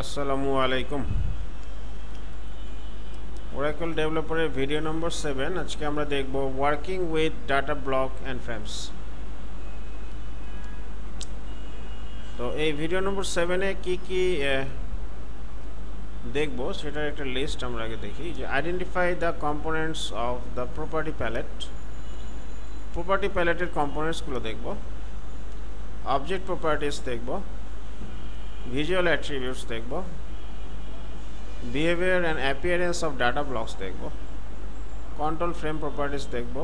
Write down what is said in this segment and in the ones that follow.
আসসালামু আলাইকুম। Oracle Developer video number 7। আজকে আমরা দেখব working with data block and frames. তো এই ভিডিও নম্বর 7 এ কি কি দেখব সেটার একটা লিস্ট আমরা আগে দেখি। যে identify the components of the property palette. Property প্যালেটের কম্পোনেন্টস গুলো দেখব। অবজেক্ট প্রপার্টিজ দেখব, ভিজুয়াল অ্যাট্রিবিউটস দেখব, behavior and appearance of data blocks দেখবো, control frame properties দেখবো,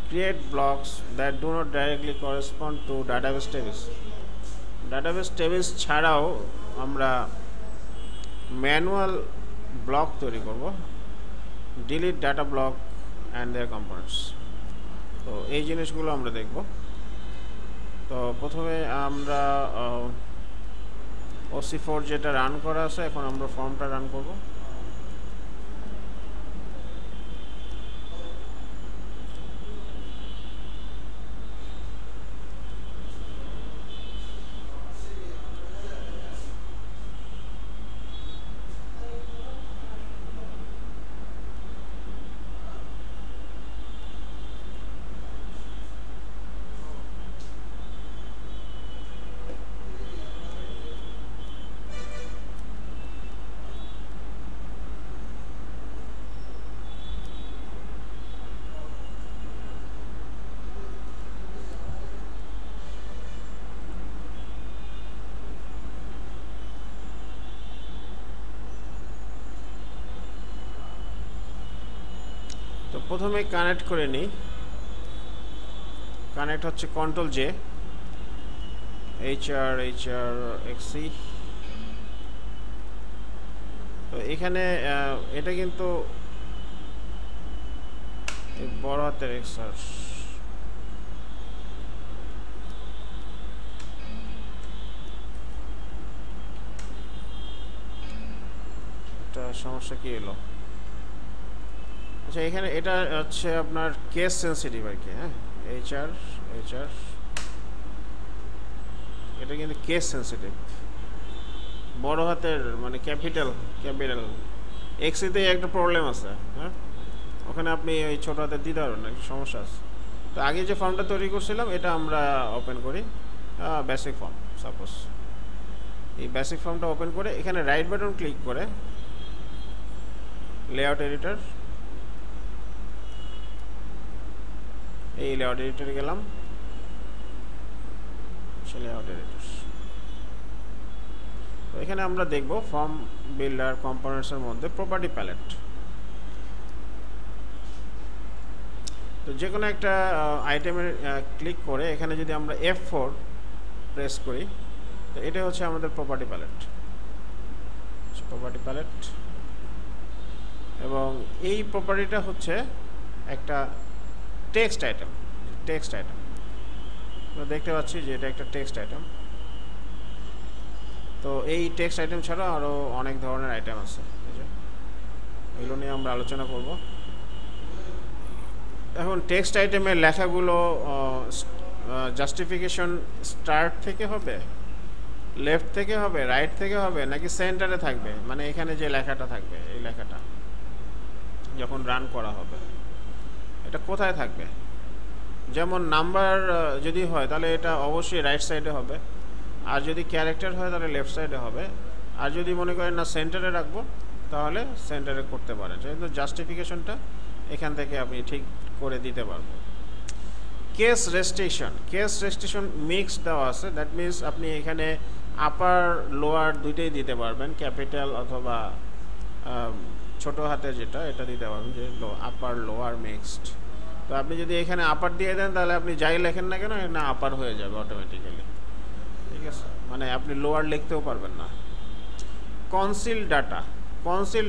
create blocks that do not directly correspond to database tables. database tables ছাড়াও আমরা manual block তৈরি করব, delete data block and their components। তো এই জিনিসগুলো আমরা দেখব। তো প্রথমে আমরা OC4 যেটা রান করা আছে, এখন আমরা ফর্মটা রান করব। তো প্রথমে কানেক্ট করে নিই। কানেক্ট হচ্ছে কন্ট্রোল জে, HRXC। তো এখানে এটা কিন্তু বড় হাতের এক্সার, এটা সমস্যা কি হলো? আচ্ছা, এখানে এটা হচ্ছে আপনার কেস সেন্সিটিভ আর কি। হ্যাঁ, HR এটা কিন্তু কেস সেন্সিটিভ, বড় হাতের মানে ক্যাপিটাল এক্সিতে একটা প্রবলেম আছে। হ্যাঁ, ওখানে আপনি ওই ছোট হাতে দিতে পারবেন না, একটা সমস্যা আছে। তো আগে যে ফর্মটা তৈরি করছিলাম এটা আমরা ওপেন করি, বেসিক ফর্ম। সাপোজ এই বেসিক ফর্মটা ওপেন করে এখানে রাইট বাটন ক্লিক করে লেআউট এডিটর, এই লেআউট এডিটরে গেলাম, লেআউট এডিটর। তো এখানে আমরা দেখব ফর্ম বিল্ডার কম্পোনেন্টসের মধ্যে প্রপার্টি প্যালেট। তো যে কোনো একটা আইটেমের ক্লিক করে এখানে যদি আমরা F4 প্রেস করি, তো এটা হচ্ছে আমাদের প্রপার্টি প্যালেট। এবং এই প্রপার্টিটা হচ্ছে একটা টেক্সট আইটেম। আমরা দেখতে পাচ্ছি যে এটা একটা টেক্সট আইটেম। তো এই টেক্সট আইটেম ছাড়াও আরও অনেক ধরনের আইটেম আছে, এগুলো নিয়ে আমরা আলোচনা করব। এখন টেক্সট আইটেমের লেখাগুলো জাস্টিফিকেশন স্টার্ট থেকে হবে, লেফট থেকে হবে, রাইট থেকে হবে, নাকি সেন্টারে থাকবে? মানে এখানে যে লেখাটা থাকবে, এই লেখাটা যখন রান করা হবে এটা কোথায় থাকবে? যেমন নাম্বার যদি হয় তাহলে এটা অবশ্যই রাইট সাইডে হবে, আর যদি ক্যারেক্টার হয় তাহলে লেফট সাইডে হবে, আর যদি মনে করেন না সেন্টারে রাখবো তাহলে সেন্টারে করতে পারেন। কিন্তু জাস্টিফিকেশনটা এখান থেকে আপনি ঠিক করে দিতে পারবেন। কেস রেস্ট্রিকশন মিক্স দেওয়া আছে, দ্যাট মিনস আপনি এখানে আপার লোয়ার দুইটাই দিতে পারবেন, ক্যাপিটাল অথবা ছোট হাতে যেটা এটা দিতে পারবেন, যে আপার লোয়ার মিক্সড। তো আপনি যদি এখানে আপার দিয়ে দেন তাহলে আপনি যাই লেখেন না কেন না আপার হয়ে যাবে অটোমেটিক্যালি, ঠিক আছে? মানে আপনি লোয়ার লিখতেও পারবেন না। কনসিল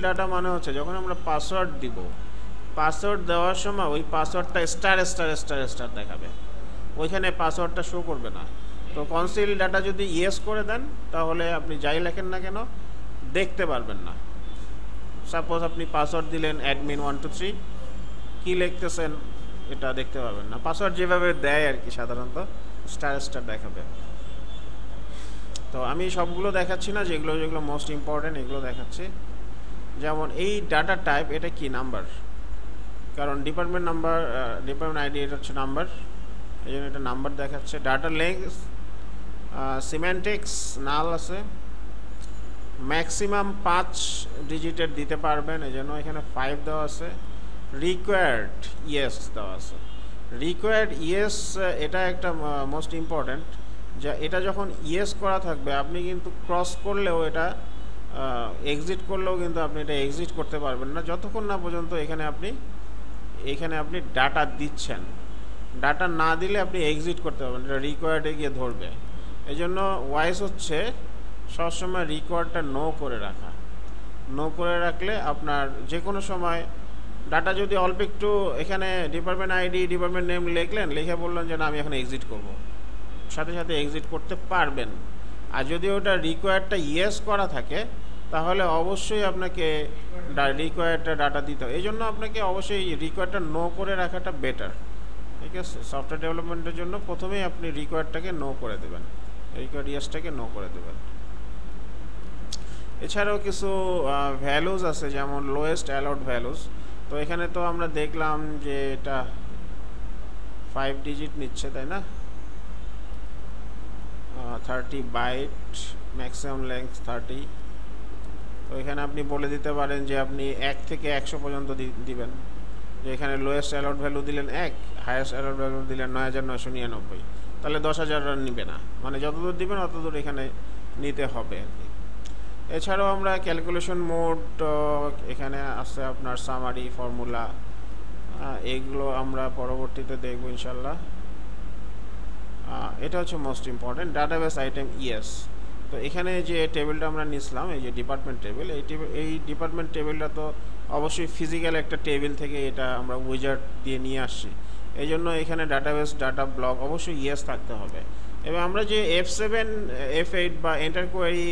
ডাটা মানে হচ্ছে যখন আমরা পাসওয়ার্ড দিব, পাসওয়ার্ড দেওয়ার সময় ওই পাসওয়ার্ডটা স্টার দেখাবে, ওইখানে পাসওয়ার্ডটা শো করবে না। তো কনসিল ডাটা যদি ইয়েস করে দেন তাহলে আপনি যাই লেখেন না কেন দেখতে পারবেন না। সাপোজ আপনি পাসওয়ার্ড দিলেন admin123, কি লিখতেছেন এটা দেখতে পাবেন না। পাসওয়ার্ড যেভাবে দেয় আর কি সাধারণত স্টার দেখাবে। তো আমি সবগুলো দেখাচ্ছি না, যেগুলো যেগুলো মোস্ট ইম্পর্টেন্ট এগুলো দেখাচ্ছি। যেমন এই ডাটা টাইপ, এটা কি নাম্বার, কারণ ডিপার্টমেন্ট নাম্বার, ডিপার্টমেন্ট আইডি এটা হচ্ছে নাম্বার, এই জন্য এটা নাম্বার দেখাচ্ছে। ডাটা লেংথ, সিম্যান্টিক্স নাল আছে, ম্যাক্সিমাম 5 ডিজিটের দিতে পারবেন, এই জন্য এখানে 5 দেওয়া আছে। রিকোয়ার্ড ইয়েস দেওয়া আছে। রিকোয়ার্ড ইয়েস এটা একটা মোস্ট ইম্পর্ট্যান্ট, যা এটা যখন ইয়েস করা থাকবে আপনি কিন্তু ক্রস করলেও এটা এক্সিট করলেও কিন্তু আপনি এটা এক্সিট করতে পারবেন না যতক্ষণ না পর্যন্ত এখানে আপনি ডাটা দিচ্ছেন। ডাটা না দিলে আপনি এক্সিট করতে পারবেন, এটা রিকোয়ার্ডে গিয়ে ধরবে। এই জন্য ওয়াইস হচ্ছে সবসময় রিকোয়ার্ডটা নো করে রাখা। নো করে রাখলে আপনার যে কোনো সময় ডাটা যদি অল্প একটু, এখানে ডিপার্টমেন্ট আইডি ডিপার্টমেন্ট নেম লিখলেন, লিখে বললেন যে না আমি এখন এক্সিট করব, সাথে সাথে এক্সিট করতে পারবেন। আর যদি ওটা রিকোয়ার্ডটা ইয়েস করা থাকে তাহলে অবশ্যই আপনাকে রিকোয়ার্ডটা ডাটা দিতে হবে। এই জন্য আপনাকে অবশ্যই রিকোয়ার্ডটা নো করে রাখাটা বেটার, ঠিক আছে। সফটওয়্যার ডেভেলপমেন্টের জন্য প্রথমেই আপনি রিকোয়ার্ডটাকে নো করে দেবেন, রিকোয়ার্ড ইয়েসটাকে নো করে দেবেন। এছাড়াও কিছু ভ্যালুজ আছে, যেমন লোয়েস্ট অ্যালাউড ভ্যালুজ। তো এখানে তো আমরা দেখলাম যে এটা 5 ডিজিট নিচ্ছে, তাই না। 30 বাইট, ম্যাক্সিমাম লেংথ 30। তো এখানে আপনি বলে দিতে পারেন যে আপনি 1 থেকে 100 পর্যন্ত দিবেন, যে এখানে লোয়েস্ট অ্যালাউড ভ্যালু দিলেন 1, হাইয়েস্ট অ্যালাউড ভ্যালু দিলেন 9999, তাহলে 10,000 রান নিবে না, মানে যতদূর দিবেন অতদূর এখানে নিতে হবে আর কি। এছাড়াও আমরা ক্যালকুলেশন মোড, এখানে আছে আপনার সামারি, ফর্মুলা, এগুলো আমরা পরবর্তীতে দেখব ইনশাল্লাহ। এটা হচ্ছে most important database item yes. তো এখানে যে টেবিলটা আমরা নিছিলাম, এই যে ডিপার্টমেন্ট টেবিল, এই ডিপার্টমেন্ট টেবিলটা তো অবশ্যই ফিজিক্যাল একটা টেবিল থেকে এটা আমরা উইজার্ড দিয়ে নিয়ে আসছি, এই জন্য এখানে ডাটাবেস ডাটা ব্লক অবশ্যই ইয়েস থাকতে হবে। এবং আমরা যে F7 F8 বা এন্টার কোয়ারি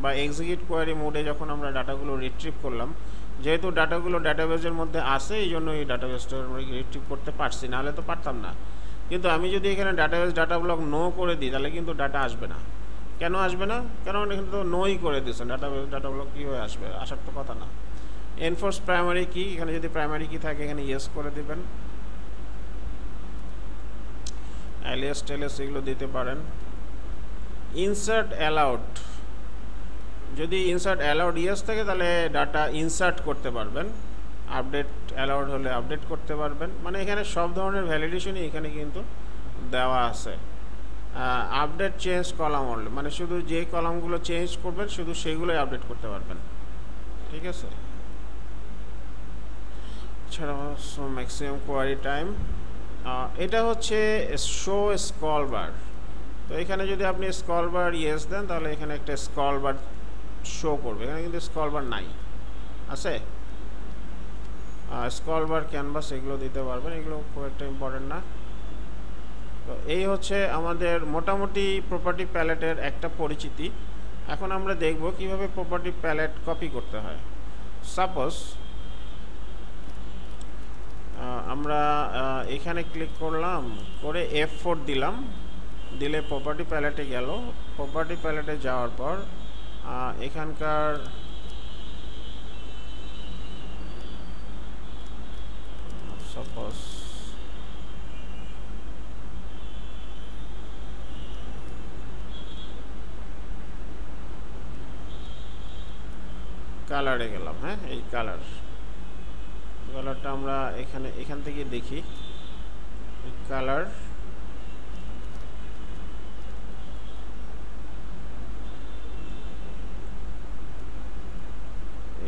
বা এক্সিকিউট কোয়ারি মোডে যখন আমরা ডাটাগুলো রিট্রিভ করলাম, যেহেতু ডাটাগুলো ডাটাবেসের মধ্যে আসে এই জন্য এই ডাটাবেসটা আমরা রিট্রিভ করতে পারছি, নাহলে তো পারতাম না। কিন্তু আমি যদি এখানে ডাটাবেস ডাটা ব্লক নো করে দিই তাহলে কিন্তু ডাটা আসবে না। কেন আসবে না? কারণ এখানে তো নোই করে দিয়েছেন, ডাটাবেস ডাটা ব্লক কীভাবে আসবে, আসার তো কথা না। এনফোর্স প্রাইমারি কি, এখানে যদি প্রাইমারি কি থাকে এখানে ইয়েস করে দেবেন। অ্যালিয়াস টেলিয়াস এগুলো দিতে পারেন। ইনসার্ট অ্যালাউড, যদি ইনসার্ট অ্যালাউড ইয়েস থাকে তাহলে ডাটা ইনসার্ট করতে পারবেন, আপডেট অ্যালাউড হলে আপডেট করতে পারবেন। মানে এখানে সব ধরনের ভ্যালিডেশনই এখানে কিন্তু দেওয়া আছে। আপডেট চেঞ্জ কলাম অনলি, মানে শুধু যে কলামগুলো চেঞ্জ করবেন শুধু সেইগুলোই আপডেট করতে পারবেন, ঠিক আছে। এছাড়াও ম্যাক্সিমাম কোয়ারি টাইম, এটা হচ্ছে শো স্ক্রল বার। তো এখানে যদি আপনি স্ক্রল বার ইয়েস দেন তাহলে এখানে একটা স্ক্রল বার শো করবে, এখানে কিন্তু স্ক্রল বার নাই, আছে স্ক্রল বার, ক্যানভাস এগুলো দিতে পারবেন, এগুলো খুব একটা ইম্পর্টেন্ট না। তো এই হচ্ছে আমাদের মোটামুটি প্রপার্টি প্যালেটের একটা পরিচিতি। এখন আমরা দেখব কিভাবে প্রপার্টি প্যালেট কপি করতে হয়। সাপোজ আমরা এখানে ক্লিক করলাম, করে F4 দিলাম, দিলে প্রপার্টি প্যালেটে গেল। প্রপার্টি প্যালেটে যাওয়ার পর এখানকার সাপোজ কালারে গেলাম, হ্যাঁ এই কালারটা আমরা এখান থেকে দেখি। কালার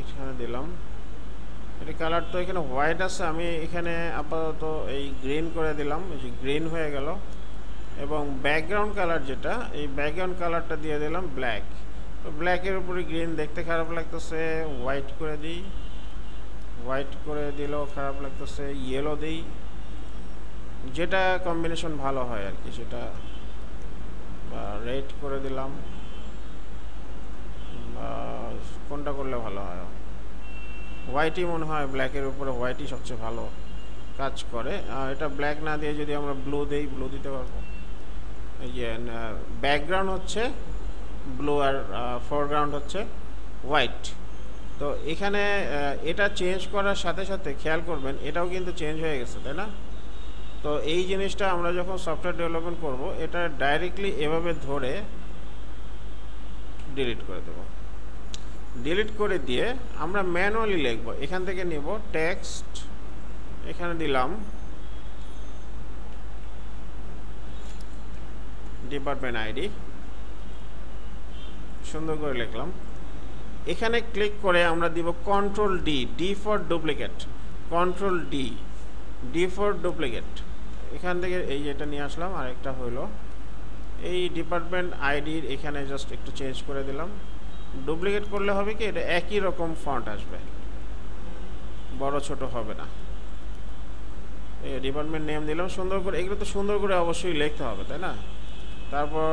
এখানে দিলাম, এটা কালার তো এখানে হোয়াইট আছে, আমি এখানে আপাতত এই গ্রিন করে দিলাম, এই যে গ্রিন হয়ে গেল। এবং ব্যাকগ্রাউন্ড কালার যেটা, এই ব্যাকগ্রাউন্ড কালারটা দিয়ে দিলাম ব্ল্যাক। তো ব্ল্যাকের উপরে গ্রিন দেখতে খারাপ লাগতেছে, হোয়াইট করে দিই, হোয়াইট করে দিলেও খারাপ লাগতেছে, ইয়েলো দিই, যেটা কম্বিনেশন ভালো হয় আর কি সেটা, বা রেড করে দিলাম, বা কোনটা করলে ভালো হয়, হোয়াইটই মনে হয়, ব্ল্যাকের উপরে হোয়াইটই সবচেয়ে ভালো কাজ করে। এটা ব্ল্যাক না দিয়ে যদি আমরা ব্লু দিই, ব্লু দিতে পারবো। এই যে ব্যাকগ্রাউন্ড হচ্ছে ব্লু আর ফোরগ্রাউন্ড হচ্ছে হোয়াইট। তো এখানে এটা চেঞ্জ করার সাথে সাথে খেয়াল করবেন এটাও কিন্তু চেঞ্জ হয়ে গেছে, তাই না? তো এই জিনিসটা আমরা যখন সফটওয়্যার ডেভেলপমেন্ট করব এটা ডাইরেক্টলি এভাবে ধরে ডিলিট করে দেব। ডিলিট করে দিয়ে আমরা ম্যানুয়ালি লিখব। এখান থেকে নিব টেক্সট, এখানে দিলাম ডিপার্টমেন্ট আইডি, সুন্দর করে লিখলাম। এখানে ক্লিক করে আমরা দিব control D, D for duplicate, control D, D for duplicate. এখান থেকে এই যেটা নিয়ে আসলাম, আরেকটা হলো এই ডিপার্টমেন্ট আইডির এখানে জাস্ট একটু চেঞ্জ করে দিলাম। ডুপ্লিকেট করলে হবে কি এটা একই রকম ফন্ট আসবে, বড় ছোট হবে না। এই ডিপার্টমেন্ট নেম দিলাম সুন্দর করে, এগুলো তো সুন্দর করে অবশ্যই লিখতে হবে, তাই না? তারপর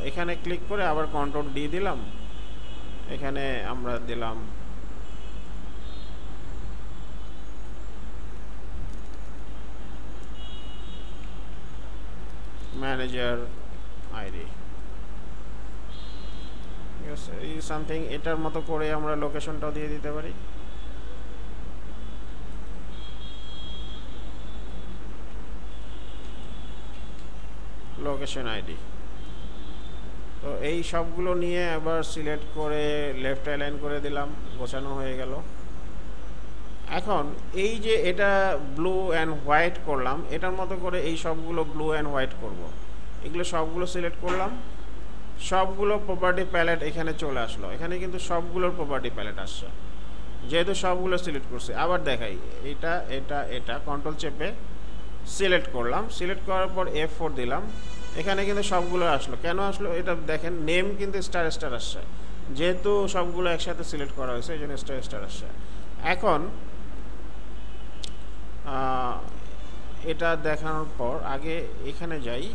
এখানে ক্লিক করে আবার কন্ট্রোল ডি দিলাম, এখানে আমরা দিলাম ম্যানেজার আইডি, ঠিক আছে? এই সামথিং এটার মতো করে আমরা লোকেশনটাও দিয়ে দিতে পারি। Location ID. তো এই সবগুলো নিয়ে আবার সিলেক্ট করে লেফট অ্যালাইন করে দিলাম, গোছানো হয়ে গেল। এখন এই যে এটা ব্লু অ্যান্ড হোয়াইট করলাম, এটার মতো করে এই সবগুলো ব্লু অ্যান্ড হোয়াইট করব। এগুলো সবগুলো সিলেক্ট করলাম, সবগুলো প্রপার্টি প্যালেট এখানে চলে আসলো। এখানে কিন্তু সবগুলোর প্রপার্টি প্যালেট আসছে, যেহেতু সবগুলো সিলেক্ট করছি। আবার দেখাই, এটা এটা এটা কন্ট্রোল চেপে সিলেক্ট করলাম, সিলেক্ট করার পর F4 দিলাম, এখানে কিন্তু সবগুলো আসলো। কেন আসলো এটা দেখেন, নেম কিন্তু স্টার স্টার আসছে, যেহেতু সবগুলো একসাথে সিলেক্ট করা হয়েছে এই জন্য স্টার স্টার আসছে। এখন এটা দেখানোর পর আগে এখানে যাই,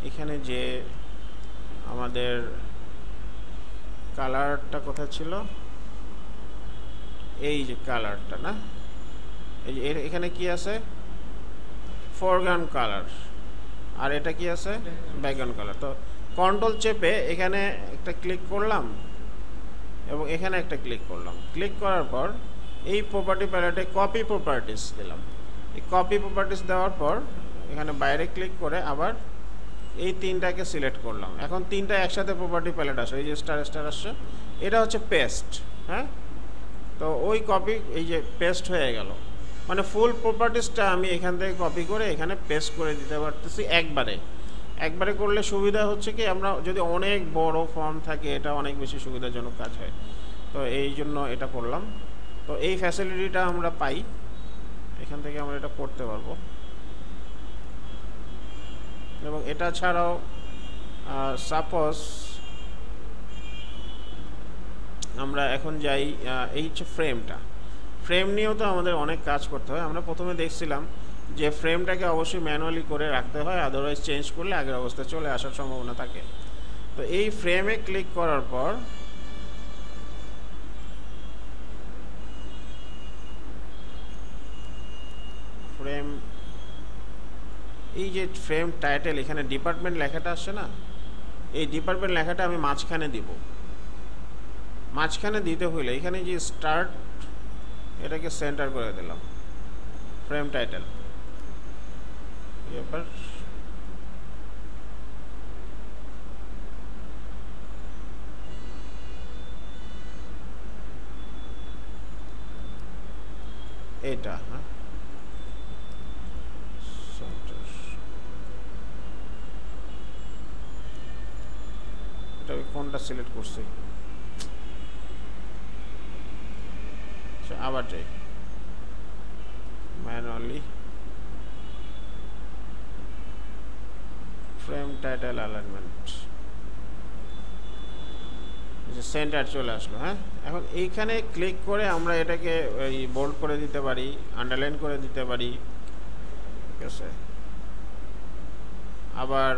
এখানে যে আমাদের কালারটা কোথায় ছিল, এই যে কালারটা না, এই যে এখানে কি আছে ফোরগ্রাউন্ড কালার, আর এটা কি আছে ব্যাকগ্রাউন্ড কালার। তো কন্ট্রোল চেপে এখানে একটা ক্লিক করলাম এবং এখানে একটা ক্লিক করলাম। ক্লিক করার পর এই প্রপার্টি প্যালেটে কপি প্রপার্টিস দিলাম। এই কপি প্রপার্টিস দেওয়ার পর এখানে বাইরে ক্লিক করে আবার এই তিনটাকে সিলেক্ট করলাম। এখন তিনটা একসাথে প্রপার্টি প্যালেট আসে, এই যে স্টার স্টার আসছে, এটা হচ্ছে পেস্ট। হ্যাঁ, তো ওই কপি এই যে পেস্ট হয়ে গেল, মানে ফুল প্রপার্টিসটা আমি এখান থেকে কপি করে এখানে পেস্ট করে দিতে পারতেছি একবারে করলে সুবিধা হচ্ছে কি, আমরা যদি অনেক বড় ফর্ম থাকে এটা অনেক বেশি সুবিধাজনক কাজ হয়। তো এই জন্য এটা করলাম। তো এই ফ্যাসিলিটিটা আমরা পাই, এখান থেকে আমরা এটা করতে পারবো। এবং এটা ছাড়াও সাপোজ আমরা এখন যাই এই হচ্ছে ফ্রেম নিয়েও তো আমাদের অনেক কাজ করতে হয়। আমরা প্রথমে দেখছিলাম যে ফ্রেমটাকে অবশ্যই ম্যানুয়ালি করে রাখতে হয়, আদারওয়াইজ চেঞ্জ করলে আগের অবস্থায় চলে আসার সম্ভাবনা থাকে। তো এই ফ্রেমে ক্লিক করার পর ফ্রেম, এই যে ফ্রেম টাইটেল এখানে ডিপার্টমেন্ট লেখাটা আসছে না, এই ডিপার্টমেন্ট লেখাটা আমি মাঝখানে দিব। মাঝখানে দিতে হইলে এখানে যে স্টার্ট, এটাকে সেন্টার করে দিলাম, ফ্রেম টাইটেল। এবার এটা, হ্যাঁ এটা কোনটা সিলেক্ট করছি, আবার যাই manually frame title alignment, centre চলে আসলো। হ্যাঁ, এখন এইখানে ক্লিক করে আমরা এটাকে এই বোল্ড করে দিতে পারি, আন্ডারলাইন করে দিতে পারি, ঠিক আছে? আবার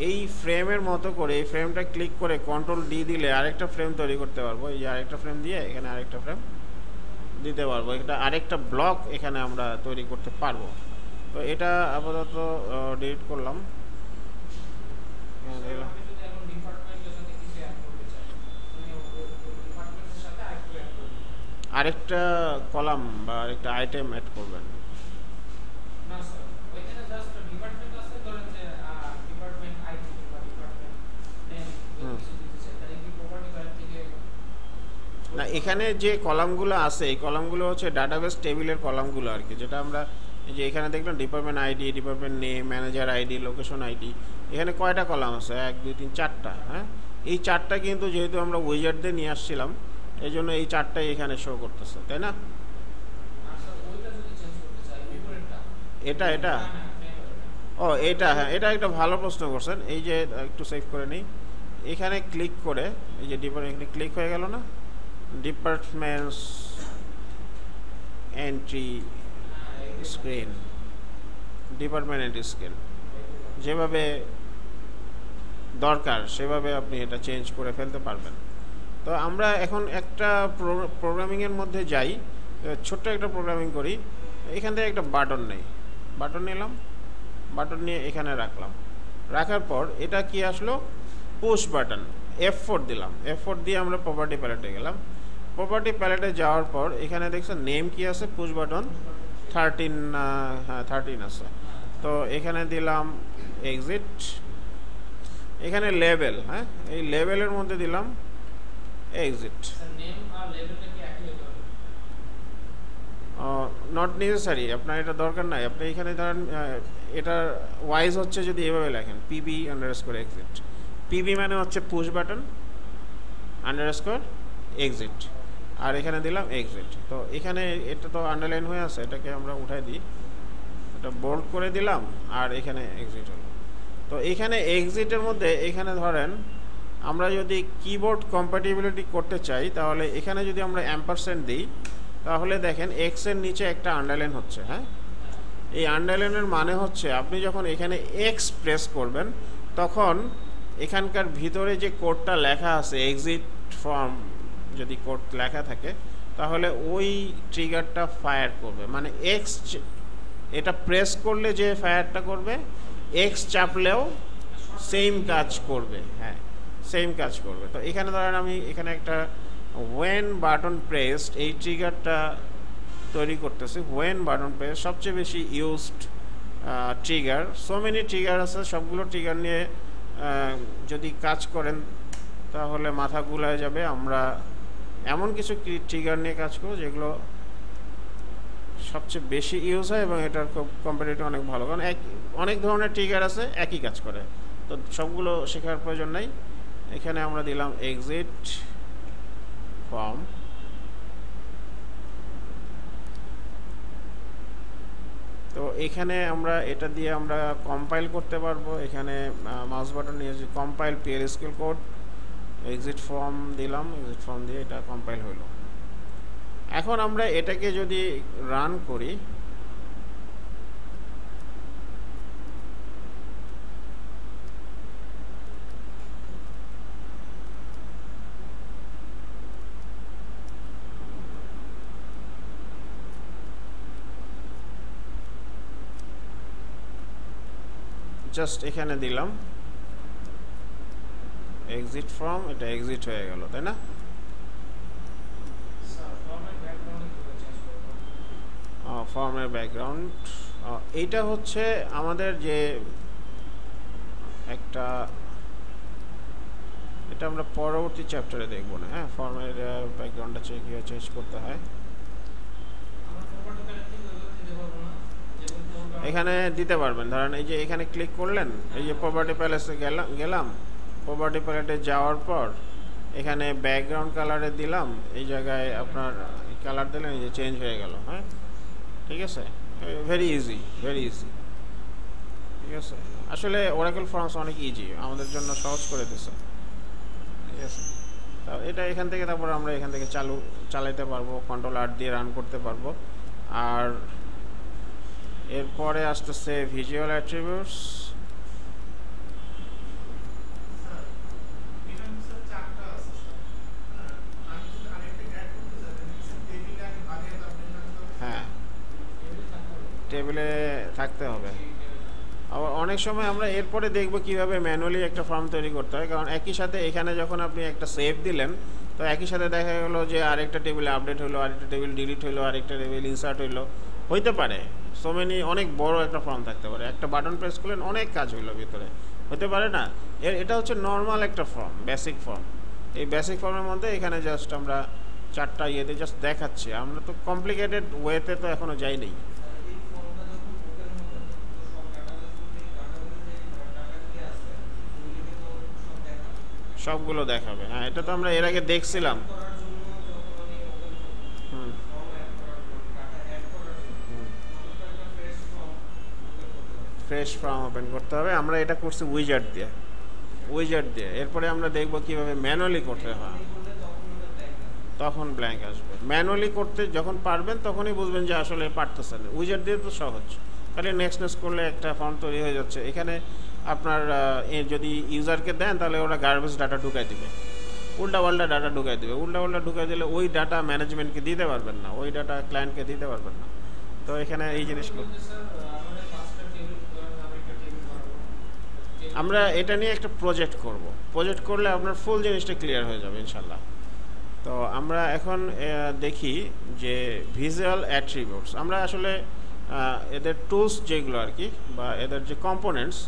এই ফ্রেমের মতো করে এই ফ্রেমটা ক্লিক করে কন্ট্রোল ডি দিলে আরেকটা ফ্রেম তৈরি করতে পারবো। এই যে আরেকটা ফ্রেম দিয়ে এখানে আরেকটা ফ্রেম দিতে পারবো, এটা আরেকটা ব্লক এখানে আমরা তৈরি করতে পারবো। তো এটা আপাতত ডিলিট করলাম। আরেকটা কলাম বা আরেকটা আইটেম অ্যাড করবেন। না স্যার, ওইখানে জাস্ট ডিপার্টমেন্ট আছে, ধরেন যে ডিপার্টমেন্ট আইডি বা ডিপার্টমেন্ট নেম কিছু দিতে চাই, তাহলে কি প্রপার্টি প্যালেট থেকে না, এখানে যে কলামগুলো আছে এই কলামগুলো হচ্ছে ডাটাবেস টেবিলের কলামগুলো আর কি, যেটা আমরা এই যে এখানে দেখলাম department ID, department name, manager ID, location ID. এখানে কয়টা কলাম আছে? 1 2 3 4টা। হ্যাঁ, এই 4টা কিন্তু যেহেতু আমরা উইজার্ড দিয়ে নিয়ে আসছিলাম এই জন্য এই 4টাই এখানে শো করতেছে, তাই না? স্যার ওইটা যদি চেঞ্জ করতে চাই উপরেরটা, এটা ও এটা, হ্যাঁ, এটা একটা ভালো প্রশ্ন করছেন। এই যে একটু সেভ করে নিই, এখানে ক্লিক করে এই যে ডিপার্টমেন্ট ক্লিক হয়ে গেল না, departments entry screen, department entry screen যেভাবে দরকার সেভাবে আপনি এটা চেঞ্জ করে ফেলতে পারবেন। তো আমরা এখন একটা প্রোগ্রামিংয়ের মধ্যে যাই, ছোট্ট একটা প্রোগ্রামিং করি। এখান থেকে একটা বাটন নেই, বাটন নিলাম, বাটন নিয়ে এখানে রাখলাম, রাখার পর এটা কি আসলো? Push button. F4 দিলাম, F4 দিয়ে আমরা প্রপার্টি প্যালেটে গেলাম। প্রপার্টি প্যালেটে যাওয়ার পর এখানে দেখছেন নেম কি আছে? পুশ বাটন 13, হ্যাঁ 13 আছে। তো এখানে দিলাম এক্সিট, এখানে লেভেল, হ্যাঁ এই লেভেলের মধ্যে দিলাম এক্সিট। স্যার নেম আর লেভেলটা কি একই হতে হবে? নট নেসেসারি, আপনার এটা দরকার নাই। আপনি এখানে ধরেন এটার ওয়াইজ হচ্ছে যদি এভাবে লেখেন পিবি আন্ডারস্কোর এক্সিট, পিবি মানে হচ্ছে পুশ বাটন আন্ডারস্কোর এক্সিট, আর এখানে দিলাম এক্সিট। তো এখানে এটা তো আন্ডারলাইন হয়ে আছে, এটাকে আমরা উঠাই দিই, এটা বোল্ড করে দিলাম, আর এখানে এক্সিট হলো। তো এখানে এক্সিটের মধ্যে এখানে ধরেন আমরা যদি কিবোর্ড কম্প্যাটিবিলিটি করতে চাই তাহলে এখানে যদি আমরা অ্যাম্পারসেন্ট দিই তাহলে দেখেন এক্স এর নিচে একটা আন্ডারলাইন হচ্ছে। হ্যাঁ, এই আন্ডারলাইনের মানে হচ্ছে আপনি যখন এখানে এক্স প্রেস করবেন তখন এখানকার ভিতরে যে কোডটা লেখা আছে এক্সিট ফর্ম, যদি কোড লেখা থাকে তাহলে ওই ট্রিগারটা ফায়ার করবে। মানে এক্স এটা প্রেস করলে যে ফায়ারটা করবে, এক্স চাপলেও সেম কাজ করবে। হ্যাঁ, সেম কাজ করবে। তো এখানে ধরেন আমি এখানে একটা ওয়েন বাটন প্রেসড এই ট্রিগারটা তৈরি করতেছি। ওয়েন বাটন প্রেস সবচেয়ে বেশি used trigger, so many trigger আছে, সবগুলো ট্রিগার নিয়ে যদি কাজ করেন তাহলে মাথা গুলায় যাবে। আমরা এমন কিছু ট্রিগার নিয়ে কাজ করব যেগুলো সবচেয়ে বেশি ইউজ হয় এবং এটার কম্পারেটিভ অনেক ভালো, কারণ অনেক ধরনের ট্রিগার আছে একই কাজ করে, তো সবগুলো শেখার প্রয়োজন নাই। এখানে আমরা দিলাম এক্সিট ফর্ম, তো এখানে আমরা এটা দিয়ে আমরা কম্পাইল করতে পারবো। এখানে মাউস বাটন নিয়ে যে compile PLSQL code, exit form দিলাম, এক্সিট ফর্ম দিয়ে এটা কম্পাইল হলো। এখন আমরা এটাকে যদি রান করি জাস্ট এখানে দিলাম এক্সিট ফর্ম, এটা এক্সিট হয়ে গেল, তাই না? ফর্মের ব্যাকগ্রাউন্ড এইটা হচ্ছে আমাদের যে একটা, এটা আমরা পরবর্তী চ্যাপ্টারে দেখবো না। হ্যাঁ, ফর্মের ব্যাকগ্রাউন্ডটা কীভাবে চেঞ্জ করতে হয় এখানে দিতে পারবেন। ধরেন এই যে এখানে ক্লিক করলেন, এই যে প্রপার্টি প্যালেসে গেলাম, প্রপার্টি প্যালেটে যাওয়ার পর এখানে ব্যাকগ্রাউন্ড কালারে দিলাম, এই জায়গায় আপনার কালার দিলেন, এই যে চেঞ্জ হয়ে গেল। হ্যাঁ, ঠিক আছে, ভেরি ইজি, ভেরি ইজি। ঠিক আছে, আসলে ওরাকেল ফর্মস অনেক ইজি, আমাদের জন্য সহজ করে দিচ্ছে। ঠিক আছে, তা এটা এখান থেকে তারপর আমরা এখান থেকে চালাইতে পারবো, কন্ট্রোল-R দিয়ে রান করতে পারবো। আর এরপরে আসতেছে ভিজুয়াল অ্যাট্রিবিউটস। হ্যাঁ, টেবিলে থাকতে হবে। আবার অনেক সময় আমরা এরপরে দেখব কিভাবে ম্যানুয়ালি একটা ফর্ম তৈরি করতে হয়, কারণ একই সাথে এখানে যখন আপনি একটা সেভ দিলেন তো একই সাথে দেখা গেলো যে আরেকটা টেবিলে আপডেট হলো, আরেকটা টেবিল ডিলিট হলো, আরেকটা টেবিল ইনসার্ট হলো, হইতে পারে সো মেনি, অনেক বড় একটা ফর্ম থাকতে পারে, একটা বাটন প্রেস করলেন অনেক কাজ হইলো ভিতরে, হতে পারে না। এটা হচ্ছে নর্মাল একটা ফর্ম, বেসিক ফর্ম। এই বেসিক ফর্মের মধ্যে এখানে জাস্ট আমরা 4টা ইয়েতে জাস্ট দেখাচ্ছি, আমরা তো কমপ্লিকেটেড ওয়েতে তো এখনো যাই নেই। সবগুলো দেখাবে, হ্যাঁ এটা তো আমরা এর আগে দেখছিলাম। ফ্রেশ ফর্ম ওপেন করতে হবে, আমরা এটা করছি উইজার্ড দিয়ে, এরপরে আমরা দেখব কিভাবে ম্যানুয়ালি করতে হয়, তখন ব্ল্যাঙ্ক আসবে। ম্যানুয়ালি করতে যখন পারবেন তখনই বুঝবেন যে আসলে পারতেছেন। উইজার্ড দিয়ে তো সহজ, খালি নেক্সট করলে একটা ফর্ম তৈরি হয়ে যাচ্ছে। এখানে আপনার যদি ইউজারকে দেন তাহলে ওরা গার্বেজ ডাটা ঢুকাই দিবে, উল্টাপাল্টা ডাটা ঢুকাই দেবে, উল্টাপাল্টা ঢুকাই দিলে ওই ডাটা ম্যানেজমেন্টকে দিতে পারবেন না, ওই ডাটা ক্লায়েন্টকে দিতে পারবেন না। তো এখানে এই জিনিসগুলো আমরা এটা নিয়ে একটা প্রজেক্ট করব, প্রজেক্ট করলে আপনার ফুল জিনিসটা ক্লিয়ার হয়ে যাবে ইনশাল্লাহ। তো আমরা এখন দেখি যে ভিজুয়াল অ্যাট্রিবিউটস, আমরা আসলে এদের টুলস যেগুলো আর কি, বা এদের যে কম্পোনেন্টস,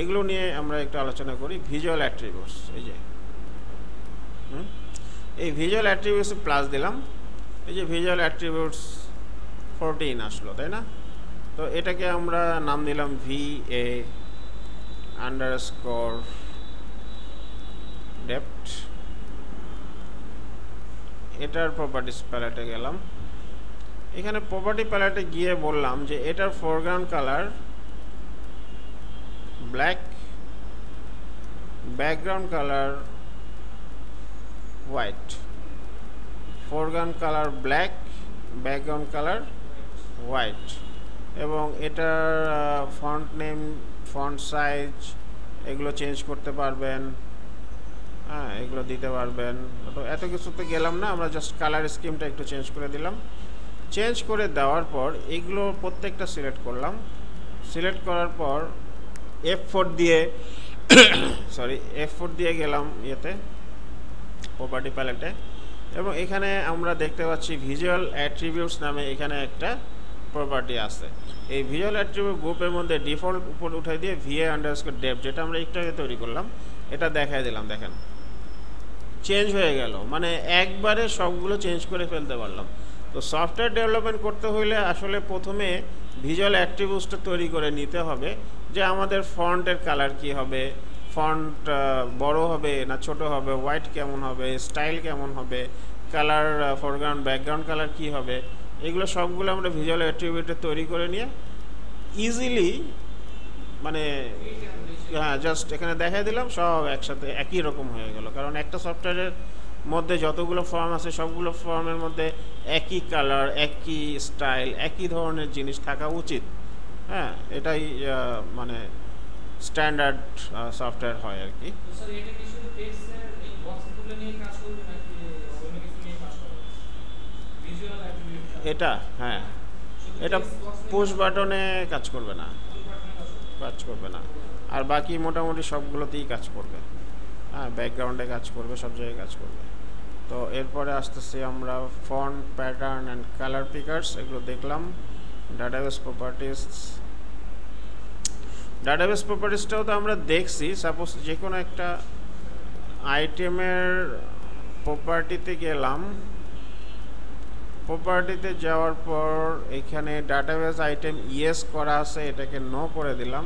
এগুলো নিয়ে আমরা একটু আলোচনা করি। ভিজুয়াল অ্যাট্রিবিউটস, এই যে এই ভিজুয়াল অ্যাট্রিবিউটস প্লাস দিলাম, এই যে ভিজুয়াল অ্যাট্রিবিউটস 14 আসলো, তাই না? তো এটাকে আমরা নাম দিলাম VA_depth। এটার প্রপার্টিস প্যালেটে গেলাম, এখানে প্রপার্টি প্যালেটে গিয়ে বললাম যে এটার foreground colour black, background colour white, foreground colour black, background colour white, এবং এটার ফন্ট নেম, ফন্ট সাইজ এগুলো চেঞ্জ করতে পারবেন, হ্যাঁ এগুলো দিতে পারবেন। তো এত কিছুতে গেলাম না, আমরা জাস্ট কালার স্কিমটা একটু চেঞ্জ করে দিলাম। চেঞ্জ করে দেওয়ার পর এগুলো প্রত্যেকটা সিলেক্ট করলাম, সিলেক্ট করার পর F4 দিয়ে F4 দিয়ে গেলাম ইয়েতে প্রপার্টি প্যালেটে, এবং এখানে আমরা দেখতে পাচ্ছি ভিজুয়াল অ্যাট্রিবিউটস নামে এখানে একটা প্রপার্টি আছে। এই ভিজুয়াল অ্যাট্রিবিউট গ্রুপের মধ্যে ডিফল্ট উপর উঠাই দিয়ে VA_depth, যেটা আমরা একটু আগে তৈরি করলাম, এটা দেখাই দিলাম। দেখেন চেঞ্জ হয়ে গেল, মানে একবারে সবগুলো চেঞ্জ করে ফেলতে পারলাম। তো সফটওয়্যার ডেভেলপমেন্ট করতে হইলে আসলে প্রথমে ভিজুয়াল অ্যাট্রিবিউটসটা তৈরি করে নিতে হবে, যে আমাদের ফন্টের কালার কি হবে, ফন্ট বড় হবে না ছোট হবে, হোয়াইট কেমন হবে, স্টাইল কেমন হবে, কালার ফোরগ্রাউন্ড ব্যাকগ্রাউন্ড কালার কি হবে, এগুলো সবগুলো আমরা ভিজুয়াল অ্যাট্রিবিউটে তৈরি করে নিয়ে ইজিলি, মানে হ্যাঁ জাস্ট এখানে দেখাই দিলাম, সব একসাথে একই রকম হয়ে গেল। কারণ একটা সফটওয়্যারের মধ্যে যতগুলো ফর্ম আছে সবগুলো ফর্মের মধ্যে একই কালার, একই স্টাইল, একই ধরনের জিনিস থাকা উচিত। হ্যাঁ এটাই মানে স্ট্যান্ডার্ড সফটওয়্যার হয় আর কি। এটা হ্যাঁ, এটা পুশ বাটনে কাজ করবে না, আর বাকি মোটামুটি সবগুলোতেই কাজ করবে। হ্যাঁ ব্যাকগ্রাউন্ডে কাজ করবে, সব জায়গায় কাজ করবে। তো এরপরে আসতেছি আমরা font pattern and colour pickers, এগুলো দেখলাম। ডাটাবেস প্রপার্টিসটাও তো আমরা দেখছি। সাপোজ যে কোনো একটা আইটেমের প্রপার্টিতে গেলাম, প্রপার্টিতে যাওয়ার পর এখানে ডাটাবেস আইটেম ইয়েস করা আছে, এটাকে নো করে দিলাম।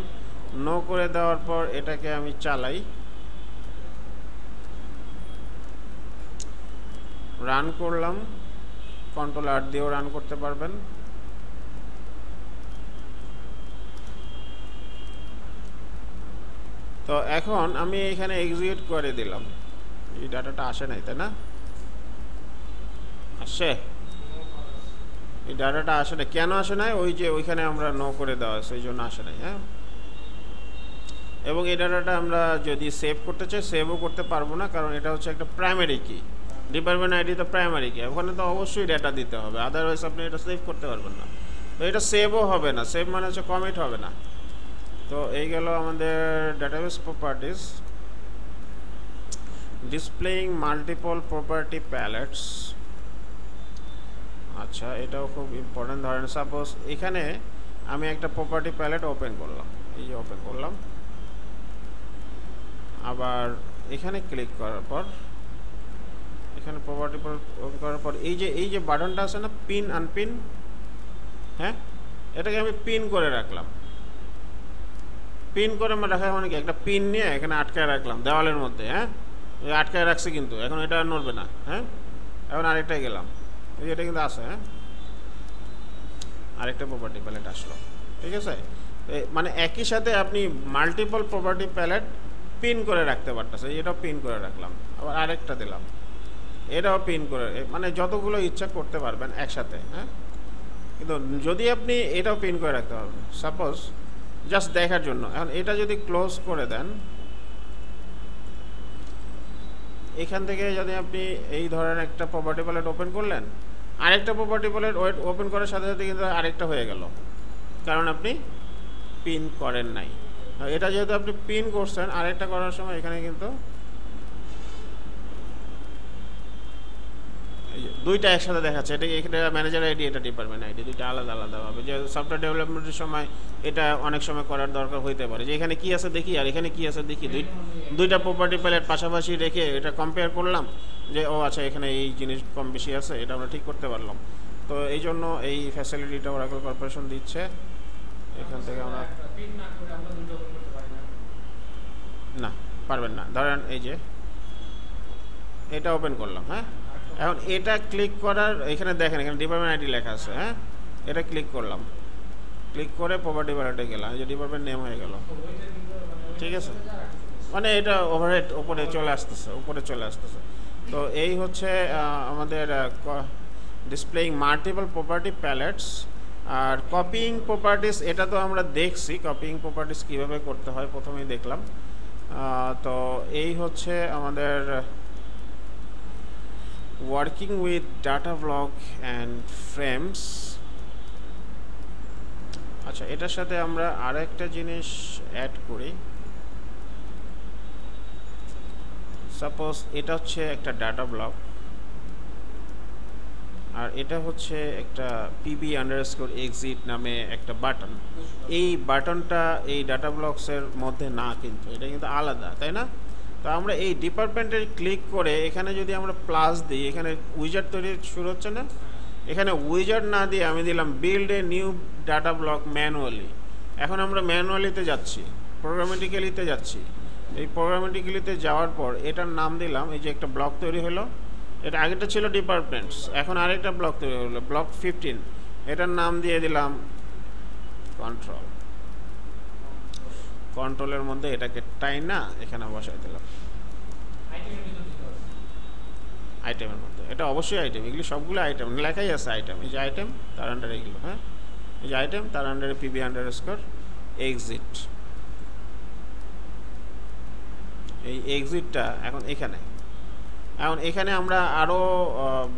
নো করে দেওয়ার পর এটাকে আমি চালাই, রান করলাম, Ctrl+R দিয়েও রান করতে পারবেন। তো এখন আমি এখানে এক্সিকিউট করে দিলাম, এই ডাটাটা আসে নাই তাই না? আসে, এই ডাটাটা আসে না, কেন আসে নাই? ওই যে ওইখানে আমরা নো করে দেওয়া আছে, ওই জন্য আসে নাই। হ্যাঁ, এবং এই ডাটাটা আমরা যদি সেভ করতে চাই সেভও করতে পারবো না, কারণ এটা হচ্ছে একটা প্রাইমারি কি, ডিপার্টমেন্ট আইডি তো প্রাইমারি কি, ওখানে তো অবশ্যই ডেটা দিতে হবে, আদারওয়াইজ আপনি এটা সেভ করতে পারবেন না। তো এটা সেভও হবে না, সেভ মানে হচ্ছে কমিট হবে না। তো এই গেল আমাদের database properties. Displaying multiple property pallets, আচ্ছা এটাও খুব ইম্পর্টেন্ট। ধরেন সাপোজ এখানে আমি একটা প্রপার্টি প্যালেট ওপেন করলাম, এই যে ওপেন করলাম, আবার এখানে ক্লিক করার পর এখানে প্রপার্টি ওপেন করার পর এই যে বাটনটা আছে না, পিন আনপিন, হ্যাঁ এটাকে আমি পিন করে রাখলাম। পিন করে রাখা মানে কি, একটা পিন নিয়ে এখানে আটকায় রাখলাম দেওয়ালের মধ্যে, হ্যাঁ আটকায় রাখছি কিন্তু এখন এটা আর নড়বে না। হ্যাঁ এখন আরেকটাই গেলাম, এটা কিন্তু আছে, হ্যাঁ আরেকটা প্রপার্টি প্যালেট আসলো, ঠিক আছে। মানে একই সাথে আপনি মাল্টিপল প্রপার্টি প্যালেট পিন করে রাখতে পারতেছে। এটাও পিন করে রাখলাম, আবার আরেকটা দিলাম, এটাও পিন করে, মানে যতগুলো ইচ্ছা করতে পারবেন একসাথে। হ্যাঁ কিন্তু যদি আপনি এটাও পিন করে রাখতে পারবেন, সাপোজ জাস্ট দেখার জন্য। এখন এটা যদি ক্লোজ করে দেন, এখান থেকে যদি আপনি এই ধরনের একটা প্রপার্টি প্যালেট ওপেন করলেন, আরেকটা প্রপার্টি প্যালেট ওপেন করার সাথে সাথে কিন্তু আরেকটা হয়ে গেল, কারণ আপনি পিন করেন নাই। এটা যেহেতু আপনি পিন করছেন, আরেকটা করার সময় এখানে কিন্তু দুইটা একসাথে দেখাচ্ছে। এটা ম্যানেজার আইডি, এটা ডিপার্টমেন্ট আইডি, দুইটা আলাদা আলাদা হবে। যে সফটওয়্যার ডেভেলপমেন্টের সময় এটা অনেক সময় করার দরকার হইতে পারে, যে এখানে কি আছে দেখি আর এখানে কি আছে দেখি, দুইটা প্রপার্টি প্যালেট পাশাপাশি রেখে এটা কম্পেয়ার করলাম, যে ও আচ্ছা এখানে এই জিনিস কম বেশি আছে, এটা আমরা ঠিক করতে পারলাম। তো এই জন্য এই ফ্যাসিলিটিটা ওরাকল কর্পোরেশন দিচ্ছে। এখান থেকে আমরা না পারবেন না। ধরেন এই যে এটা ওপেন করলাম, হ্যাঁ এখন এটা ক্লিক করার, এখানে দেখেন এখানে ডিপার্টমেন্ট আইডি লেখা আছে, হ্যাঁ এটা ক্লিক করলাম, ক্লিক করে প্রপার্টি প্যালেটে গেলাম, যে ডিপার্টমেন্ট নেম হয়ে গেল, ঠিক আছে। মানে এটা ওভারহেড উপরে চলে আসতেছে। তো এই হচ্ছে আমাদের ডিসপ্লেইং মাল্টিপল প্রপার্টি প্যালেটস। আর কপিং প্রপার্টিস, এটা তো আমরা দেখছি কপিং প্রপার্টিস কীভাবে করতে হয়, প্রথমেই দেখলাম। তো এই হচ্ছে আমাদের working with data block and frames। আচ্ছা এটার সাথে আমরা আরেকটা জিনিস অ্যাড করি। সাপোজ এটা হচ্ছে একটা ডাটা ব্লক, আর এটা হচ্ছে একটা pb_exit নামে একটা বাটন। এই বাটনটা এই ডাটা ব্লকসের মধ্যে না, কিন্তু এটা কিন্তু আলাদা, তাই না? তো আমরা এই ডিপার্টমেন্টে ক্লিক করে এখানে যদি আমরা প্লাস দিই, এখানে উইজার্ড তৈরি শুরু হচ্ছে না, এখানে উইজার্ড না দিয়ে আমি দিলাম build a new data block manually. এখন আমরা ম্যানুয়ালিতে যাচ্ছি, প্রোগ্রামেটিক্যালিতে যাচ্ছি। এই প্রোগ্রামেটিক্যালিতে যাওয়ার পর এটার নাম দিলাম, এই যে একটা ব্লক তৈরি হলো, এটা আগেটা ছিল ডিপার্টমেন্টস, এখন আরেকটা ব্লক তৈরি হলো ব্লক 15, এটার নাম দিয়ে দিলাম কন্ট্রোল। কন্ট্রোলের মধ্যে এটাকে টাইনা এখানে বসাই দিলাম আইটেমের মধ্যে। এটা অবশ্যই আইটেম, এগুলি সবগুলো আইটেম লেখাই আছে আইটেম। এই যে আইটেম তার আন্ডারে এগুলো, হ্যাঁ এই যে আইটেম তার আন্ডারে pb_exit। এই এক্সিটটা এখন এখানে আমরা আরও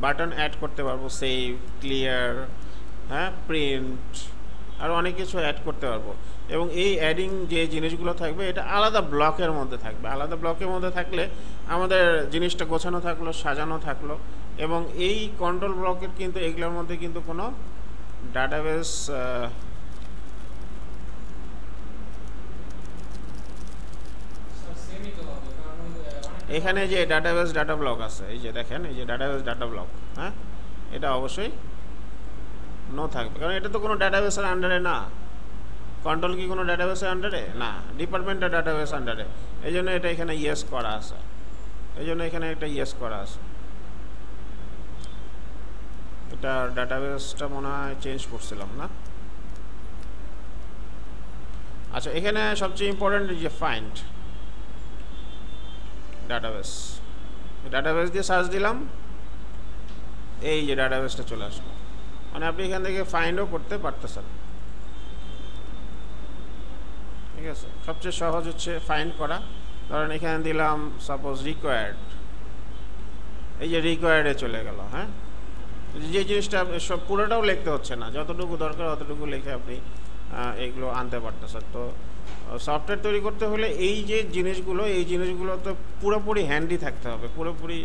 বাটন অ্যাড করতে পারবো, সেভ, ক্লিয়ার, হ্যাঁ প্রিন্ট, আরও অনেক কিছু অ্যাড করতে পারবো। এবং এই অ্যাডিং যে জিনিসগুলো থাকবে এটা আলাদা ব্লকের মধ্যে থাকবে। আলাদা ব্লকের মধ্যে থাকলে আমাদের জিনিসটা গোছানো থাকলো, সাজানো থাকলো। এবং এই কন্ট্রোল ব্লকের কিন্তু এগুলোর মধ্যে কিন্তু কোনো ডাটাবেস এখানে যে ডাটাবেস ডাটা ব্লক আছে, এই যে দেখেন এই যে ডাটাবেস ডাটা ব্লক, হ্যাঁ এটা অবশ্যই নো থাকবে, কারণ এটা তো কোনো ডাটাবেসের আন্ডারে না। কন্ট্রোল কি কোনো ডাটাবেসের আন্ডারে না, ডিপার্টমেন্টের ডাটাবেস আন্ডারে। এই জন্য এটা এখানে ইয়েস করা আছে, এই জন্য এখানে একটা ইয়েস করা আছে। এটা ডাটাবেসটা মনে হয় চেঞ্জ করছিলাম না। আচ্ছা এখানে সবচেয়ে ইম্পর্টেন্ট যে ফাইন্ড ডাটাবেস দিয়ে সার্চ দিলাম, এই যে ডাটাবেসটা চলে আসলো। মানে আপনি এখান থেকে ফাইন্ডও করতে পারতেছেন, ঠিক আছে। সবচেয়ে সহজ হচ্ছে ফাইন্ড করা। ধরেন এখানে দিলাম সাপোজ রিকোয়ার্ড, এই যে রিকোয়ার্ডে চলে গেল, হ্যাঁ যে জিনিসটা সব পুরোটাও লিখতে হচ্ছে না, যতটুকু দরকার অতটুকু লিখে আপনি এগুলো আনতে পারতেছেন। তো সফটওয়্যার তৈরি করতে হলে এই জিনিসগুলো তো পুরোপুরি হ্যান্ডি থাকতে হবে, পুরোপুরি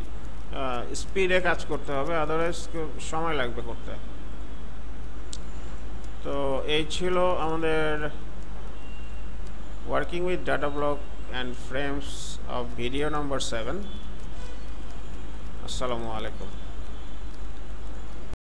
স্পিডে কাজ করতে হবে, আদারওয়াইজ সময় লাগবে করতে। তো এই ছিল আমাদের working with data block and frames of video number 7। আসসালামু আলাইকুম।